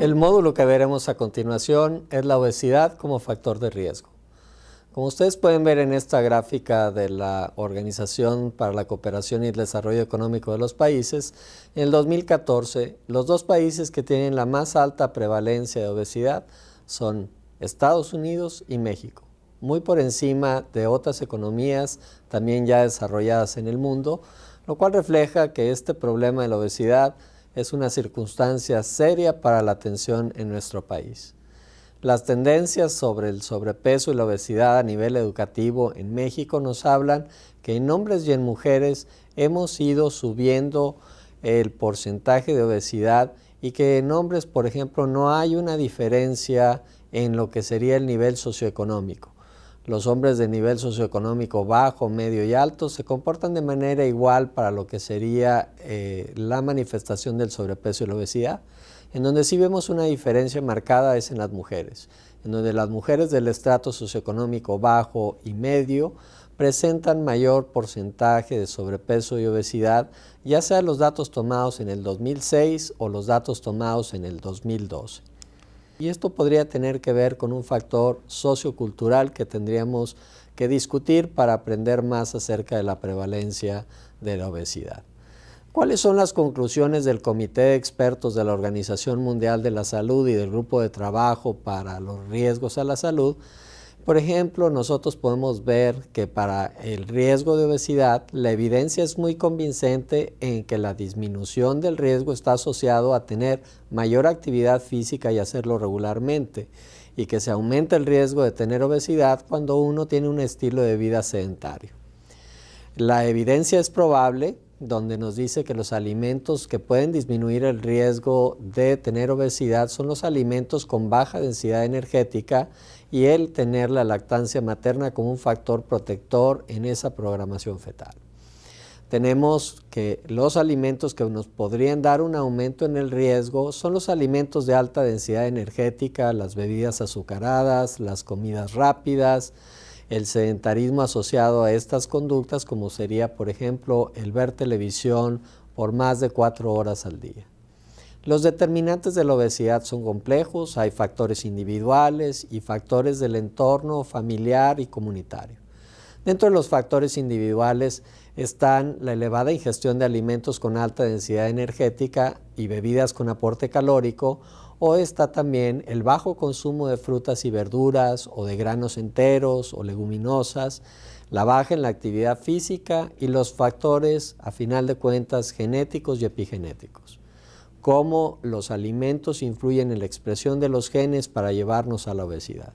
El módulo que veremos a continuación es la obesidad como factor de riesgo. Como ustedes pueden ver en esta gráfica de la Organización para la Cooperación y el Desarrollo Económico de los Países, en el 2014, los dos países que tienen la más alta prevalencia de obesidad son Estados Unidos y México, muy por encima de otras economías también ya desarrolladas en el mundo, lo cual refleja que este problema de la obesidad es una circunstancia seria para la atención en nuestro país. Las tendencias sobre el sobrepeso y la obesidad a nivel educativo en México nos hablan que en hombres y en mujeres hemos ido subiendo el porcentaje de obesidad y que en hombres, por ejemplo, no hay una diferencia en lo que sería el nivel socioeconómico. Los hombres de nivel socioeconómico bajo, medio y alto se comportan de manera igual para lo que sería la manifestación del sobrepeso y la obesidad. En donde sí vemos una diferencia marcada es en las mujeres, en donde las mujeres del estrato socioeconómico bajo y medio presentan mayor porcentaje de sobrepeso y obesidad, ya sea los datos tomados en el 2006 o los datos tomados en el 2012. Y esto podría tener que ver con un factor sociocultural que tendríamos que discutir para aprender más acerca de la prevalencia de la obesidad. ¿Cuáles son las conclusiones del Comité de Expertos de la Organización Mundial de la Salud y del Grupo de Trabajo para los Riesgos a la Salud? Por ejemplo, nosotros podemos ver que para el riesgo de obesidad, la evidencia es muy convincente en que la disminución del riesgo está asociado a tener mayor actividad física y hacerlo regularmente, y que se aumenta el riesgo de tener obesidad cuando uno tiene un estilo de vida sedentario. La evidencia es probable, donde nos dice que los alimentos que pueden disminuir el riesgo de tener obesidad son los alimentos con baja densidad energética y el tener la lactancia materna como un factor protector en esa programación fetal. Tenemos que los alimentos que nos podrían dar un aumento en el riesgo son los alimentos de alta densidad energética, las bebidas azucaradas, las comidas rápidas, el sedentarismo asociado a estas conductas, como sería, por ejemplo, el ver televisión por más de 4 horas al día. Los determinantes de la obesidad son complejos, hay factores individuales y factores del entorno familiar y comunitario. Dentro de los factores individuales están la elevada ingestión de alimentos con alta densidad energética y bebidas con aporte calórico, o está también el bajo consumo de frutas y verduras o de granos enteros o leguminosas, la baja en la actividad física y los factores, a final de cuentas, genéticos y epigenéticos. Cómo los alimentos influyen en la expresión de los genes para llevarnos a la obesidad.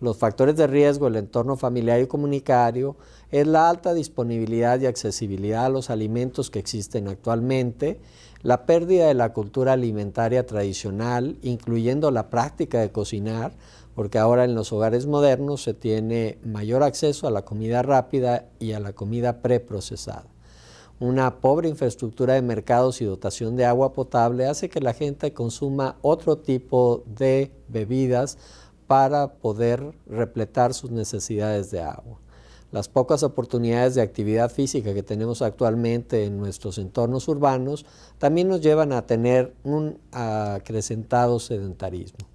Los factores de riesgo del entorno familiar y comunitario es la alta disponibilidad y accesibilidad a los alimentos que existen actualmente, la pérdida de la cultura alimentaria tradicional, incluyendo la práctica de cocinar, porque ahora en los hogares modernos se tiene mayor acceso a la comida rápida y a la comida preprocesada. Una pobre infraestructura de mercados y dotación de agua potable hace que la gente consuma otro tipo de bebidas para poder repletar sus necesidades de agua. Las pocas oportunidades de actividad física que tenemos actualmente en nuestros entornos urbanos también nos llevan a tener un acrecentado sedentarismo.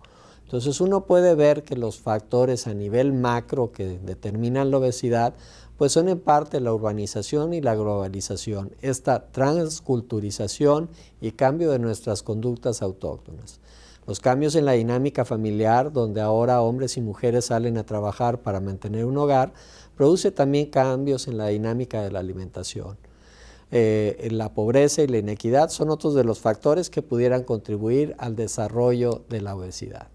Entonces uno puede ver que los factores a nivel macro que determinan la obesidad pues son en parte la urbanización y la globalización, esta transculturización y cambio de nuestras conductas autóctonas. Los cambios en la dinámica familiar, donde ahora hombres y mujeres salen a trabajar para mantener un hogar, produce también cambios en la dinámica de la alimentación. La pobreza y la inequidad son otros de los factores que pudieran contribuir al desarrollo de la obesidad.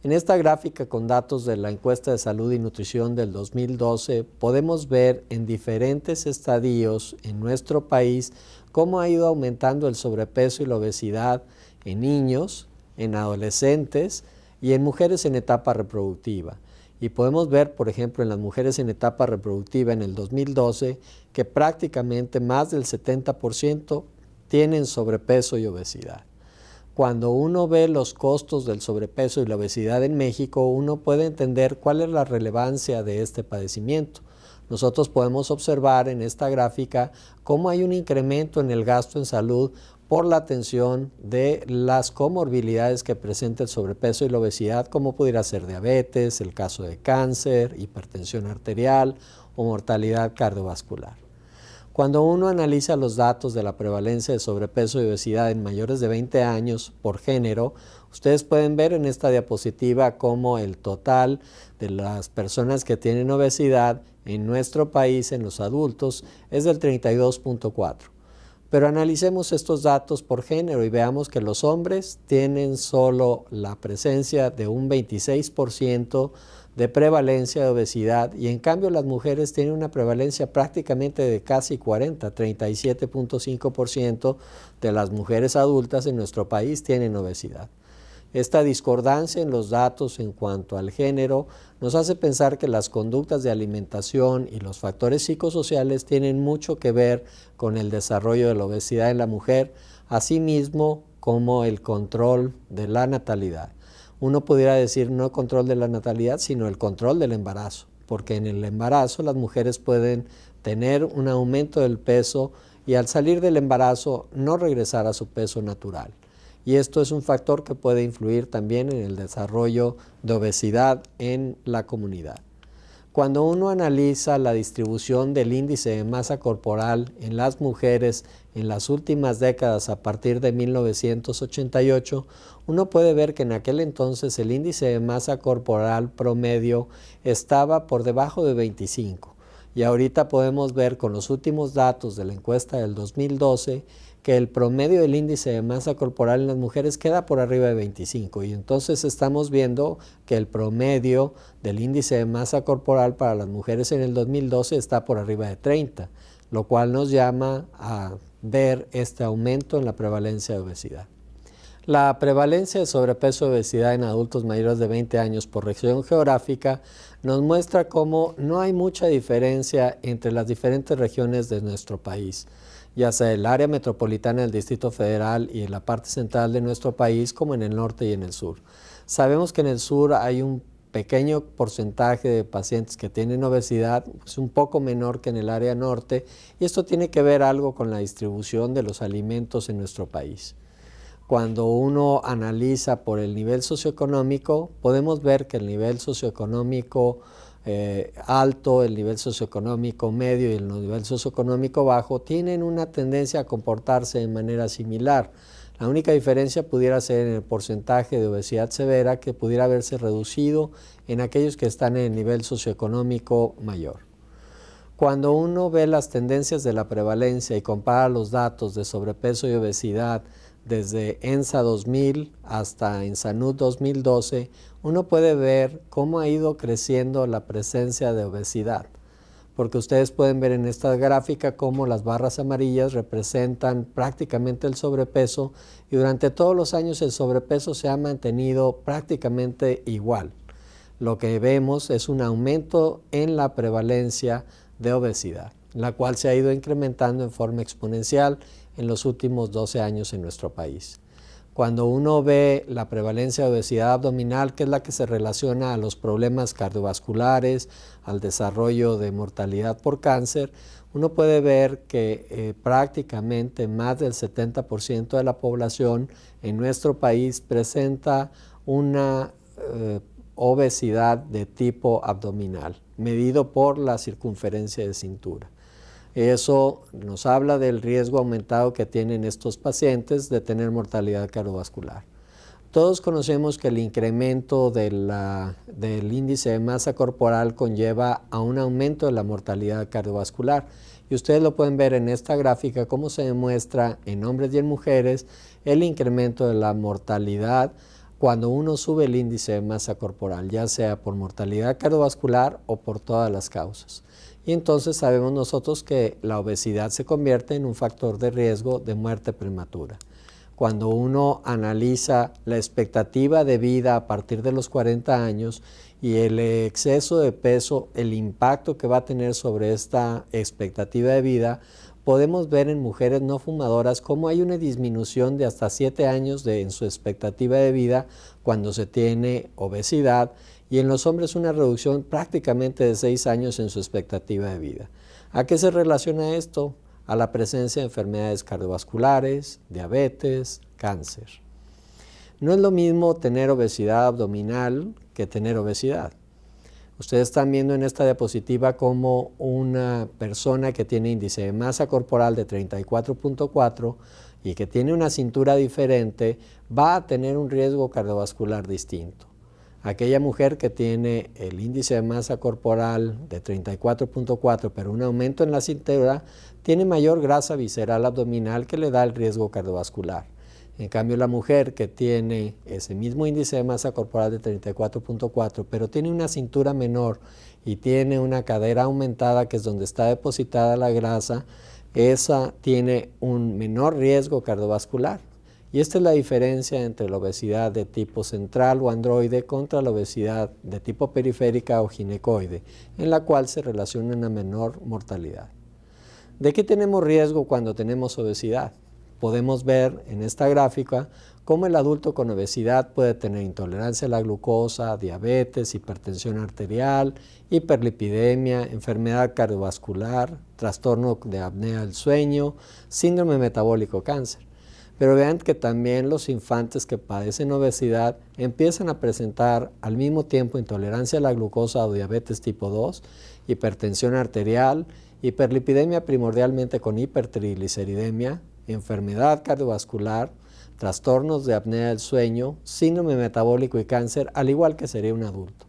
En esta gráfica con datos de la encuesta de salud y nutrición del 2012 podemos ver en diferentes estadios en nuestro país cómo ha ido aumentando el sobrepeso y la obesidad en niños, en adolescentes y en mujeres en etapa reproductiva. Y podemos ver, por ejemplo, en las mujeres en etapa reproductiva en el 2012 que prácticamente más del 70% tienen sobrepeso y obesidad. Cuando uno ve los costos del sobrepeso y la obesidad en México, uno puede entender cuál es la relevancia de este padecimiento. Nosotros podemos observar en esta gráfica cómo hay un incremento en el gasto en salud por la atención de las comorbilidades que presenta el sobrepeso y la obesidad, como pudiera ser diabetes, el caso de cáncer, hipertensión arterial o mortalidad cardiovascular. Cuando uno analiza los datos de la prevalencia de sobrepeso y obesidad en mayores de 20 años por género, ustedes pueden ver en esta diapositiva cómo el total de las personas que tienen obesidad en nuestro país, en los adultos, es del 32.4. Pero analicemos estos datos por género y veamos que los hombres tienen solo la presencia de un 26% de prevalencia de obesidad y en cambio las mujeres tienen una prevalencia prácticamente de casi 37.5% de las mujeres adultas en nuestro país tienen obesidad. Esta discordancia en los datos en cuanto al género nos hace pensar que las conductas de alimentación y los factores psicosociales tienen mucho que ver con el desarrollo de la obesidad en la mujer, asimismo como el control de la natalidad. Uno pudiera decir no control de la natalidad, sino el control del embarazo, porque en el embarazo las mujeres pueden tener un aumento del peso y al salir del embarazo no regresar a su peso natural. Y esto es un factor que puede influir también en el desarrollo de obesidad en la comunidad. Cuando uno analiza la distribución del índice de masa corporal en las mujeres en las últimas décadas a partir de 1988, uno puede ver que en aquel entonces el índice de masa corporal promedio estaba por debajo de 25. Y ahorita podemos ver con los últimos datos de la encuesta del 2012 que el promedio del índice de masa corporal en las mujeres queda por arriba de 25 y entonces estamos viendo que el promedio del índice de masa corporal para las mujeres en el 2012 está por arriba de 30, lo cual nos llama a ver este aumento en la prevalencia de obesidad. La prevalencia de sobrepeso y obesidad en adultos mayores de 20 años por región geográfica nos muestra cómo no hay mucha diferencia entre las diferentes regiones de nuestro país, ya sea el área metropolitana del Distrito Federal y en la parte central de nuestro país, como en el norte y en el sur. Sabemos que en el sur hay un pequeño porcentaje de pacientes que tienen obesidad, es un poco menor que en el área norte, y esto tiene que ver algo con la distribución de los alimentos en nuestro país. Cuando uno analiza por el nivel socioeconómico, podemos ver que el nivel socioeconómico alto, el nivel socioeconómico medio y el nivel socioeconómico bajo tienen una tendencia a comportarse de manera similar. La única diferencia pudiera ser en el porcentaje de obesidad severa que pudiera haberse reducido en aquellos que están en el nivel socioeconómico mayor. Cuando uno ve las tendencias de la prevalencia y compara los datos de sobrepeso y obesidad desde ENSA 2000 hasta ENSANUD 2012, uno puede ver cómo ha ido creciendo la presencia de obesidad, porque ustedes pueden ver en esta gráfica cómo las barras amarillas representan prácticamente el sobrepeso y durante todos los años el sobrepeso se ha mantenido prácticamente igual. Lo que vemos es un aumento en la prevalencia de obesidad, la cual se ha ido incrementando en forma exponencial en los últimos 12 años en nuestro país. Cuando uno ve la prevalencia de obesidad abdominal, que es la que se relaciona a los problemas cardiovasculares, al desarrollo de mortalidad por cáncer, uno puede ver que prácticamente más del 70% de la población en nuestro país presenta una obesidad de tipo abdominal, medido por la circunferencia de cintura. Eso nos habla del riesgo aumentado que tienen estos pacientes de tener mortalidad cardiovascular. Todos conocemos que el incremento del índice de masa corporal conlleva a un aumento de la mortalidad cardiovascular. Y ustedes lo pueden ver en esta gráfica, cómo se demuestra en hombres y en mujeres el incremento de la mortalidad cuando uno sube el índice de masa corporal, ya sea por mortalidad cardiovascular o por todas las causas. Y entonces sabemos nosotros que la obesidad se convierte en un factor de riesgo de muerte prematura. Cuando uno analiza la expectativa de vida a partir de los 40 años y el exceso de peso, el impacto que va a tener sobre esta expectativa de vida, podemos ver en mujeres no fumadoras cómo hay una disminución de hasta 7 años en su expectativa de vida cuando se tiene obesidad, y en los hombres una reducción prácticamente de 6 años en su expectativa de vida. ¿A qué se relaciona esto? A la presencia de enfermedades cardiovasculares, diabetes, cáncer. No es lo mismo tener obesidad abdominal que tener obesidad. Ustedes están viendo en esta diapositiva cómo una persona que tiene índice de masa corporal de 34.4 y que tiene una cintura diferente va a tener un riesgo cardiovascular distinto. Aquella mujer que tiene el índice de masa corporal de 34.4 pero un aumento en la cintura tiene mayor grasa visceral abdominal que le da el riesgo cardiovascular. En cambio, la mujer que tiene ese mismo índice de masa corporal de 34.4, pero tiene una cintura menor y tiene una cadera aumentada, que es donde está depositada la grasa, esa tiene un menor riesgo cardiovascular. Y esta es la diferencia entre la obesidad de tipo central o androide contra la obesidad de tipo periférica o ginecoide, en la cual se relaciona una menor mortalidad. ¿De qué tenemos riesgo cuando tenemos obesidad? Podemos ver en esta gráfica cómo el adulto con obesidad puede tener intolerancia a la glucosa, diabetes, hipertensión arterial, hiperlipidemia, enfermedad cardiovascular, trastorno de apnea del sueño, síndrome metabólico, cáncer. Pero vean que también los infantes que padecen obesidad empiezan a presentar al mismo tiempo intolerancia a la glucosa o diabetes tipo 2, hipertensión arterial, hiperlipidemia primordialmente con hipertrigliceridemia, enfermedad cardiovascular, trastornos de apnea del sueño, síndrome metabólico y cáncer, al igual que sería un adulto.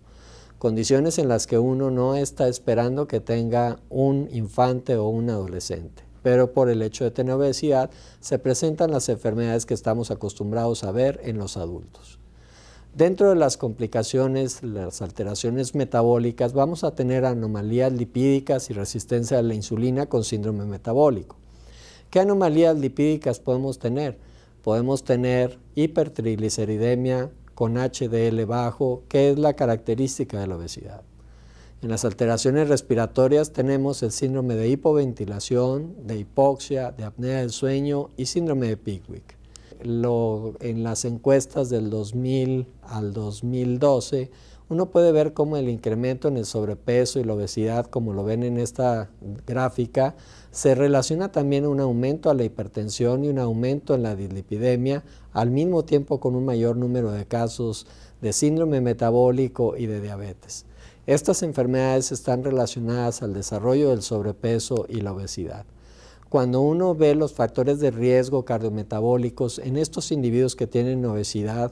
Condiciones en las que uno no está esperando que tenga un infante o un adolescente, pero por el hecho de tener obesidad se presentan las enfermedades que estamos acostumbrados a ver en los adultos. Dentro de las complicaciones, las alteraciones metabólicas, vamos a tener anomalías lipídicas y resistencia a la insulina con síndrome metabólico. ¿Qué anomalías lipídicas podemos tener? Podemos tener hipertrigliceridemia con HDL bajo, que es la característica de la obesidad. En las alteraciones respiratorias tenemos el síndrome de hipoventilación, de hipoxia, de apnea del sueño y síndrome de Pickwick. En las encuestas del 2000 al 2012, uno puede ver cómo el incremento en el sobrepeso y la obesidad, como lo ven en esta gráfica, se relaciona también a un aumento a la hipertensión y un aumento en la dislipidemia, al mismo tiempo con un mayor número de casos de síndrome metabólico y de diabetes. Estas enfermedades están relacionadas al desarrollo del sobrepeso y la obesidad. Cuando uno ve los factores de riesgo cardiometabólicos en estos individuos que tienen obesidad,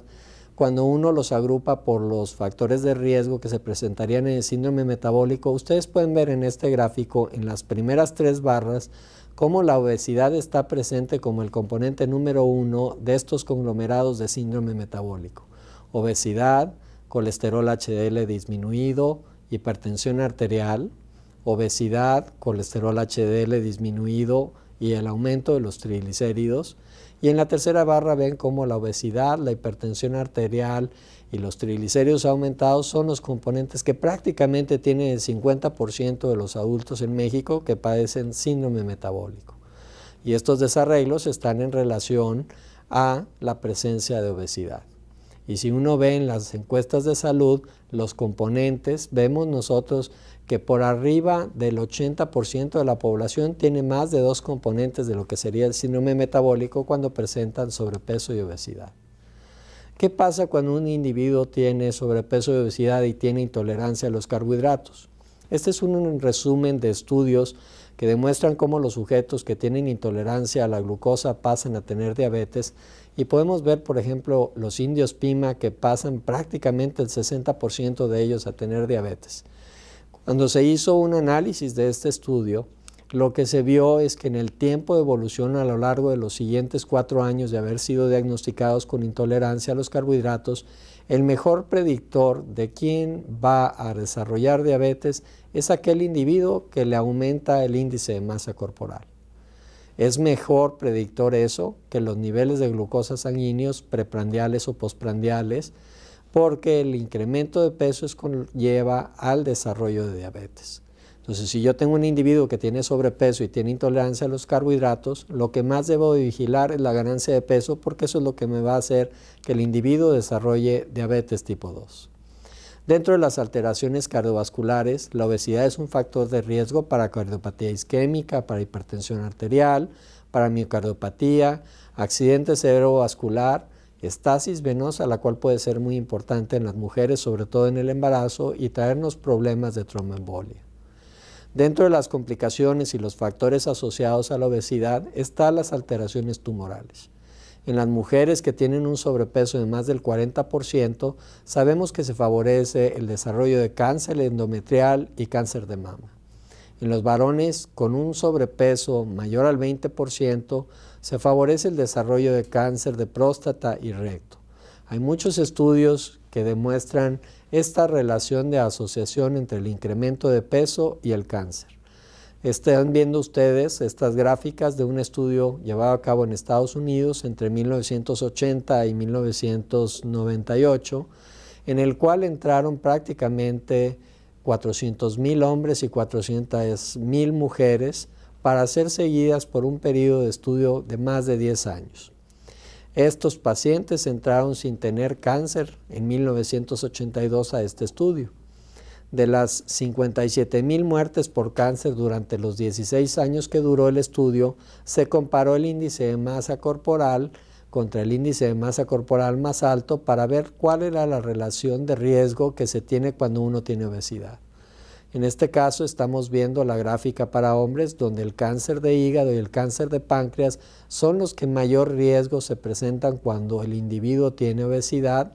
cuando uno los agrupa por los factores de riesgo que se presentarían en el síndrome metabólico, ustedes pueden ver en este gráfico, en las primeras 3 barras, cómo la obesidad está presente como el componente número 1 de estos conglomerados de síndrome metabólico. Obesidad, colesterol HDL disminuido, hipertensión arterial, obesidad, colesterol HDL disminuido y el aumento de los triglicéridos. Y en la tercera barra ven cómo la obesidad, la hipertensión arterial y los triglicéridos aumentados son los componentes que prácticamente tienen el 50% de los adultos en México que padecen síndrome metabólico. Y estos desarreglos están en relación a la presencia de obesidad. Y si uno ve en las encuestas de salud los componentes, vemos nosotros que por arriba del 80% de la población tiene más de 2 componentes de lo que sería el síndrome metabólico cuando presentan sobrepeso y obesidad. ¿Qué pasa cuando un individuo tiene sobrepeso y obesidad y tiene intolerancia a los carbohidratos? Este es un resumen de estudios que demuestran cómo los sujetos que tienen intolerancia a la glucosa pasan a tener diabetes, y podemos ver, por ejemplo, los indios Pima, que pasan prácticamente el 60% de ellos a tener diabetes. Cuando se hizo un análisis de este estudio, lo que se vio es que en el tiempo de evolución a lo largo de los siguientes 4 años de haber sido diagnosticados con intolerancia a los carbohidratos, el mejor predictor de quién va a desarrollar diabetes es aquel individuo que le aumenta el índice de masa corporal. Es mejor predictor eso que los niveles de glucosa sanguíneos preprandiales o postprandiales, porque el incremento de peso conlleva al desarrollo de diabetes. Entonces, si yo tengo un individuo que tiene sobrepeso y tiene intolerancia a los carbohidratos, lo que más debo de vigilar es la ganancia de peso, porque eso es lo que me va a hacer que el individuo desarrolle diabetes tipo 2. Dentro de las alteraciones cardiovasculares, la obesidad es un factor de riesgo para cardiopatía isquémica, para hipertensión arterial, para miocardiopatía, accidente cerebrovascular, estasis venosa, la cual puede ser muy importante en las mujeres, sobre todo en el embarazo, y traernos problemas de tromboembolia. Dentro de las complicaciones y los factores asociados a la obesidad están las alteraciones tumorales. En las mujeres que tienen un sobrepeso de más del 40%, sabemos que se favorece el desarrollo de cáncer endometrial y cáncer de mama. En los varones con un sobrepeso mayor al 20%, se favorece el desarrollo de cáncer de próstata y recto. Hay muchos estudios que demuestran esta relación de asociación entre el incremento de peso y el cáncer. Están viendo ustedes estas gráficas de un estudio llevado a cabo en Estados Unidos entre 1980 y 1998, en el cual entraron prácticamente 400,000 hombres y 400,000 mujeres para ser seguidas por un periodo de estudio de más de 10 años. Estos pacientes entraron sin tener cáncer en 1982 a este estudio. De las 57,000 muertes por cáncer durante los 16 años que duró el estudio, se comparó el índice de masa corporal contra el índice de masa corporal más alto para ver cuál era la relación de riesgo que se tiene cuando uno tiene obesidad. En este caso estamos viendo la gráfica para hombres donde el cáncer de hígado y el cáncer de páncreas son los que mayor riesgo se presentan cuando el individuo tiene obesidad,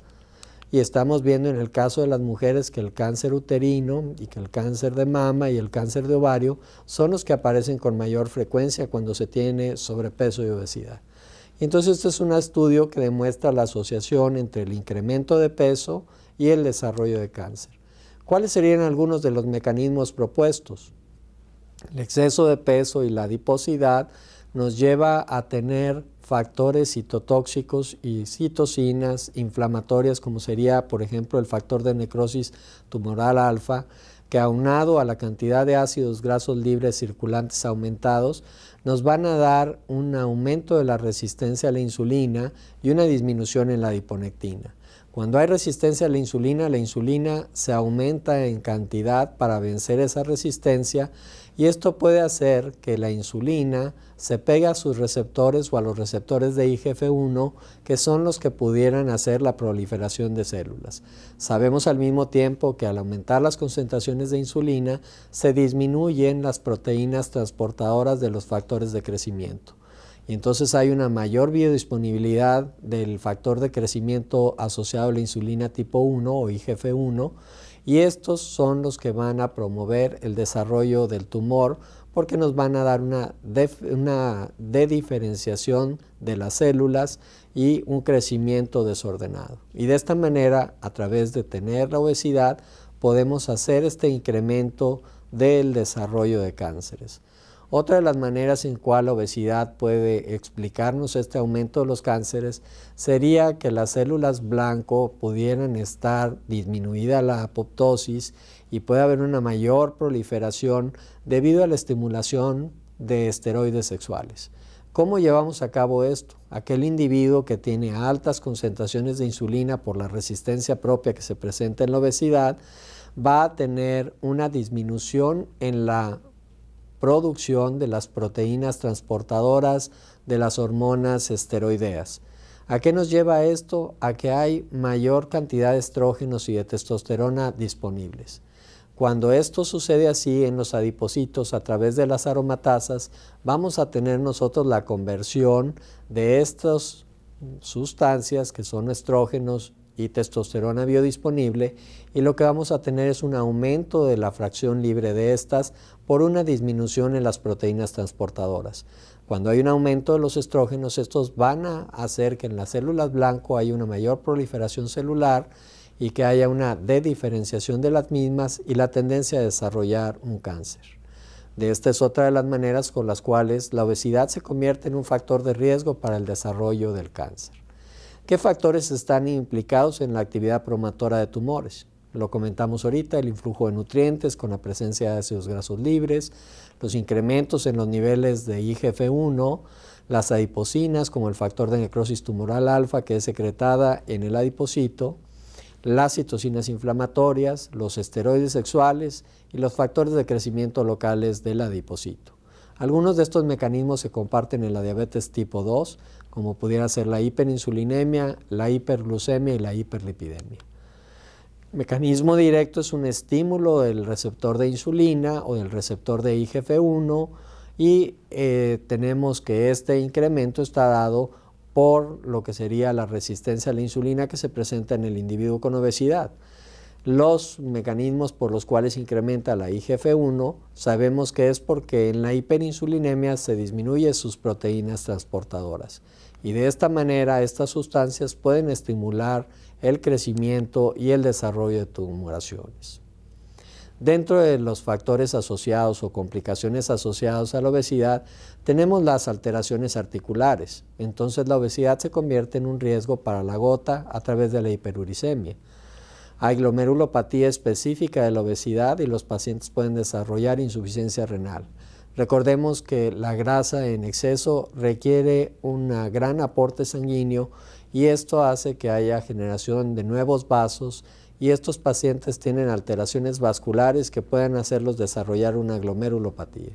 y estamos viendo en el caso de las mujeres que el cáncer uterino y que el cáncer de mama y el cáncer de ovario son los que aparecen con mayor frecuencia cuando se tiene sobrepeso y obesidad. Entonces este es un estudio que demuestra la asociación entre el incremento de peso y el desarrollo de cáncer. ¿Cuáles serían algunos de los mecanismos propuestos? El exceso de peso y la adiposidad nos lleva a tener factores citotóxicos y citocinas inflamatorias, como sería, por ejemplo, el factor de necrosis tumoral alfa, que aunado a la cantidad de ácidos grasos libres circulantes aumentados, nos van a dar un aumento de la resistencia a la insulina y una disminución en la adiponectina. Cuando hay resistencia a la insulina se aumenta en cantidad para vencer esa resistencia, y esto puede hacer que la insulina se pegue a sus receptores o a los receptores de IGF-1, que son los que pudieran hacer la proliferación de células. Sabemos al mismo tiempo que al aumentar las concentraciones de insulina se disminuyen las proteínas transportadoras de los factores de crecimiento. Y entonces hay una mayor biodisponibilidad del factor de crecimiento asociado a la insulina tipo 1 o IGF-1, y estos son los que van a promover el desarrollo del tumor, porque nos van a dar una dediferenciación de las células y un crecimiento desordenado. Y de esta manera, a través de tener la obesidad, podemos hacer este incremento del desarrollo de cánceres. Otra de las maneras en cual la obesidad puede explicarnos este aumento de los cánceres sería que las células blanco pudieran estar disminuida la apoptosis y puede haber una mayor proliferación debido a la estimulación de esteroides sexuales. ¿Cómo llevamos a cabo esto? Aquel individuo que tiene altas concentraciones de insulina por la resistencia propia que se presenta en la obesidad va a tener una disminución en la producción de las proteínas transportadoras de las hormonas esteroideas. ¿A qué nos lleva esto? A que hay mayor cantidad de estrógenos y de testosterona disponibles. Cuando esto sucede así en los adipocitos a través de las aromatasas, vamos a tener nosotros la conversión de estas sustancias que son estrógenos y testosterona biodisponible, y lo que vamos a tener es un aumento de la fracción libre de estas por una disminución en las proteínas transportadoras. Cuando hay un aumento de los estrógenos, estos van a hacer que en las células blanco haya una mayor proliferación celular y que haya una dediferenciación de las mismas y la tendencia a desarrollar un cáncer. Esta es otra de las maneras con las cuales la obesidad se convierte en un factor de riesgo para el desarrollo del cáncer. ¿Qué factores están implicados en la actividad promotora de tumores? lo comentamos ahorita, el influjo de nutrientes con la presencia de ácidos grasos libres, los incrementos en los niveles de IGF-1, las adipocinas como el factor de necrosis tumoral alfa que es secretada en el adipocito, las citocinas inflamatorias, los esteroides sexuales y los factores de crecimiento locales del adipocito. Algunos de estos mecanismos se comparten en la diabetes tipo 2, como pudiera ser la hiperinsulinemia, la hiperglucemia y la hiperlipidemia. El mecanismo directo es un estímulo del receptor de insulina o del receptor de IGF-1 y tenemos que este incremento está dado por lo que sería la resistencia a la insulina que se presenta en el individuo con obesidad. Los mecanismos por los cuales incrementa la IGF-1 sabemos que es porque en la hiperinsulinemia se disminuye sus proteínas transportadoras y de esta manera estas sustancias pueden estimular el crecimiento y el desarrollo de tumoraciones. Dentro de los factores asociados o complicaciones asociadas a la obesidad tenemos las alteraciones articulares, entonces la obesidad se convierte en un riesgo para la gota a través de la hiperuricemia. Hay glomerulopatía específica de la obesidad y los pacientes pueden desarrollar insuficiencia renal. Recordemos que la grasa en exceso requiere un gran aporte sanguíneo y esto hace que haya generación de nuevos vasos y estos pacientes tienen alteraciones vasculares que pueden hacerlos desarrollar una glomerulopatía.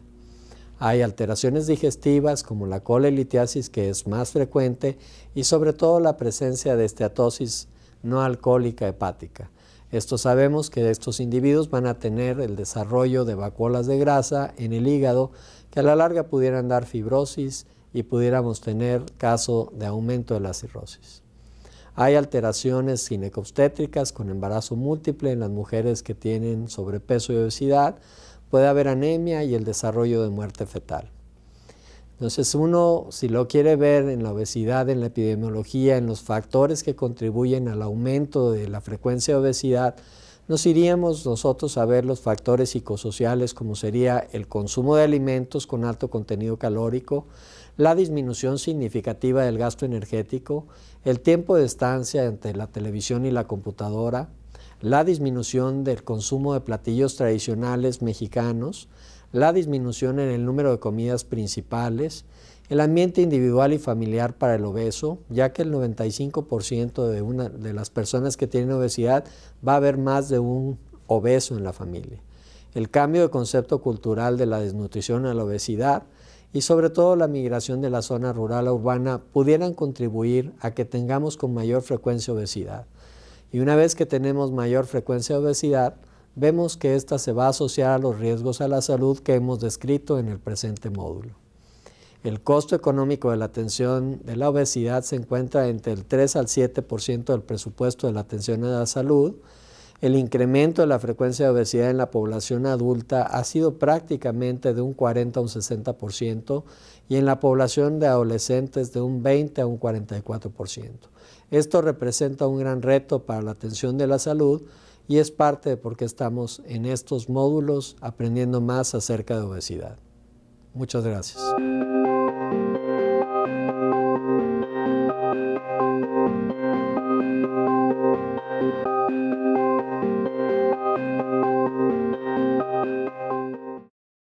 Hay alteraciones digestivas como la colelitiasis que es más frecuente y sobre todo la presencia de esteatosis no alcohólica hepática. Esto sabemos que estos individuos van a tener el desarrollo de vacuolas de grasa en el hígado que a la larga pudieran dar fibrosis y pudiéramos tener caso de aumento de la cirrosis. Hay alteraciones ginecobstétricas con embarazo múltiple en las mujeres que tienen sobrepeso y obesidad, puede haber anemia y el desarrollo de muerte fetal. Entonces uno, si lo quiere ver en la obesidad, en la epidemiología, en los factores que contribuyen al aumento de la frecuencia de obesidad, nos iríamos nosotros a ver los factores psicosociales como sería el consumo de alimentos con alto contenido calórico, la disminución significativa del gasto energético, el tiempo de estancia entre la televisión y la computadora, la disminución del consumo de platillos tradicionales mexicanos, la disminución en el número de comidas principales, el ambiente individual y familiar para el obeso, ya que el 95% de las personas que tienen obesidad va a haber más de un obeso en la familia. El cambio de concepto cultural de la desnutrición a la obesidad y sobre todo la migración de la zona rural a urbana pudieran contribuir a que tengamos con mayor frecuencia obesidad. Y una vez que tenemos mayor frecuencia de obesidad, vemos que ésta se va a asociar a los riesgos a la salud que hemos descrito en el presente módulo. El costo económico de la atención de la obesidad se encuentra entre el 3 al 7% del presupuesto de la atención a la salud. El incremento de la frecuencia de obesidad en la población adulta ha sido prácticamente de un 40 a un 60% y en la población de adolescentes de un 20 a un 44%. Esto representa un gran reto para la atención de la salud y es parte de por qué estamos en estos módulos aprendiendo más acerca de obesidad. Muchas gracias.